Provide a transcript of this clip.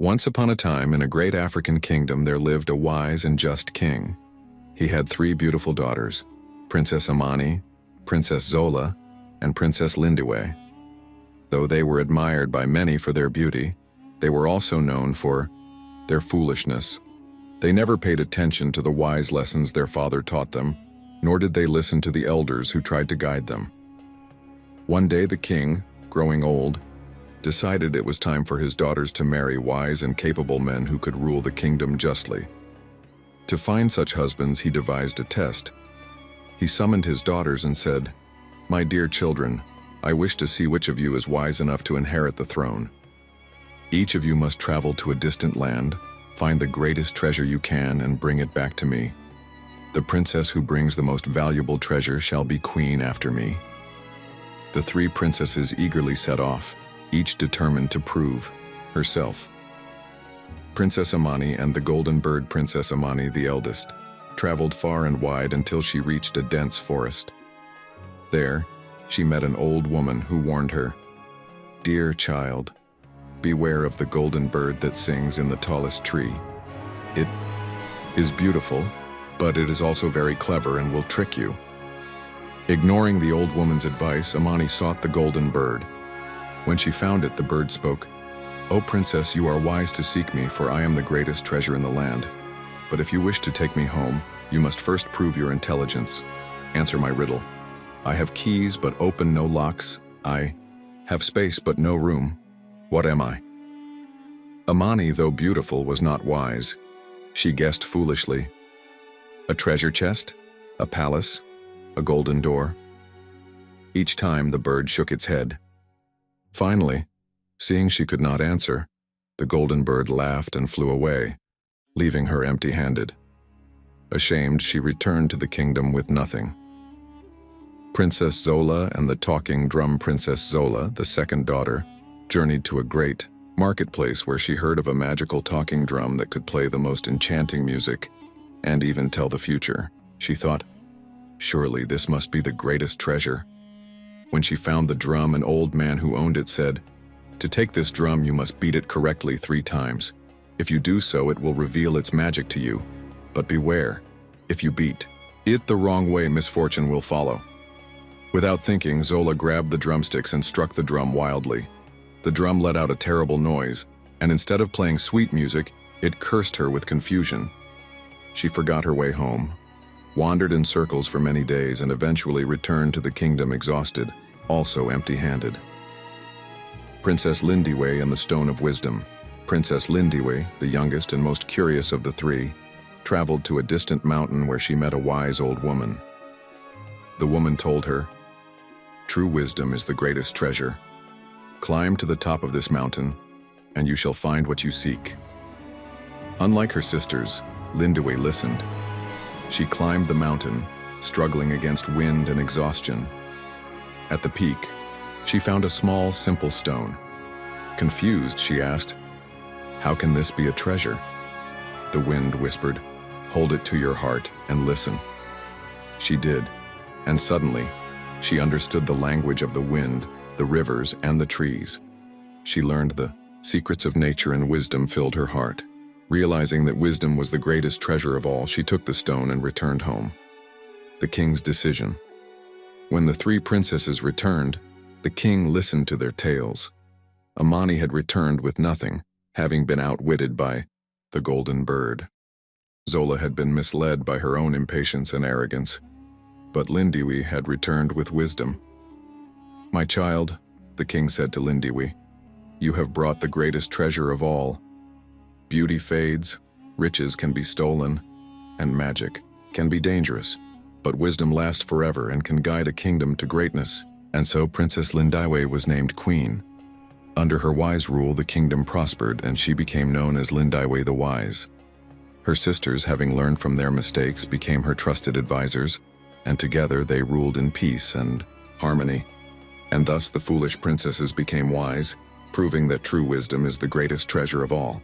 Once upon a time, in a great African kingdom, there lived a wise and just king. He had 3 beautiful daughters, Princess Amani, Princess Zola, and Princess Lindiwe. Though they were admired by many for their beauty, they were also known for their foolishness. They never paid attention to the wise lessons their father taught them, nor did they listen to the elders who tried to guide them. One day the king, growing old, decided it was time for his daughters to marry wise and capable men who could rule the kingdom justly. To find such husbands, he devised a test. He summoned his daughters and said, "My dear children, I wish to see which of you is wise enough to inherit the throne. Each of you must travel to a distant land, find the greatest treasure you can, and bring it back to me. The princess who brings the most valuable treasure shall be queen after me." The 3 princesses eagerly set off, each determined to prove herself. Princess Amani and the Golden Bird Princess Amani, the eldest, traveled far and wide until she reached a dense forest. There, she met an old woman who warned her, "Dear child, beware of the golden bird that sings in the tallest tree. It is beautiful, but it is also very clever and will trick you." Ignoring the old woman's advice, Amani sought the golden bird. When she found it, the bird spoke, "O princess, you are wise to seek me, for I am the greatest treasure in the land. But if you wish to take me home, you must first prove your intelligence. Answer my riddle. I have keys but open no locks. I have space but no room. What am I?" Amani, though beautiful, was not wise. She guessed foolishly. A treasure chest? A palace? A golden door? Each time the bird shook its head. Finally, seeing she could not answer, the golden bird laughed and flew away, leaving her empty-handed. Ashamed, she returned to the kingdom with nothing. Princess Zola and the talking drum Princess Zola, the second daughter, journeyed to a great marketplace where she heard of a magical talking drum that could play the most enchanting music and even tell the future. She thought, "Surely this must be the greatest treasure." When she found the drum, an old man who owned it said, "To take this drum, you must beat it correctly 3 times. If you do so, it will reveal its magic to you. But beware, if you beat it the wrong way, misfortune will follow." Without thinking, Zola grabbed the drumsticks and struck the drum wildly. The drum let out a terrible noise, and instead of playing sweet music, it cursed her with confusion. She forgot her way home, wandered in circles for many days, and eventually returned to the kingdom exhausted, also empty-handed. Princess Lindiwe and the Stone of Wisdom. Princess Lindiwe, the youngest and most curious of the 3, traveled to a distant mountain where she met a wise old woman. The woman told her, "True wisdom is the greatest treasure. Climb to the top of this mountain, and you shall find what you seek." Unlike her sisters, Lindiwe listened. She climbed the mountain, struggling against wind and exhaustion. At the peak, she found a small, simple stone. Confused, she asked, "How can this be a treasure?" The wind whispered, "Hold it to your heart and listen." She did, and suddenly, she understood the language of the wind, the rivers, and the trees. She learned the secrets of nature, and wisdom filled her heart. Realizing that wisdom was the greatest treasure of all, she took the stone and returned home. The king's decision. When the 3 princesses returned, the king listened to their tales. Amani had returned with nothing, having been outwitted by the golden bird. Zola had been misled by her own impatience and arrogance, but Lindiwe had returned with wisdom. "My child," the king said to Lindiwe, "you have brought the greatest treasure of all. Beauty fades, riches can be stolen, and magic can be dangerous. But wisdom lasts forever and can guide a kingdom to greatness." And so Princess Lindiwe was named queen. Under her wise rule, the kingdom prospered, and she became known as Lindiwe the Wise. Her sisters, having learned from their mistakes, became her trusted advisors, and together they ruled in peace and harmony. And thus the foolish princesses became wise, proving that true wisdom is the greatest treasure of all.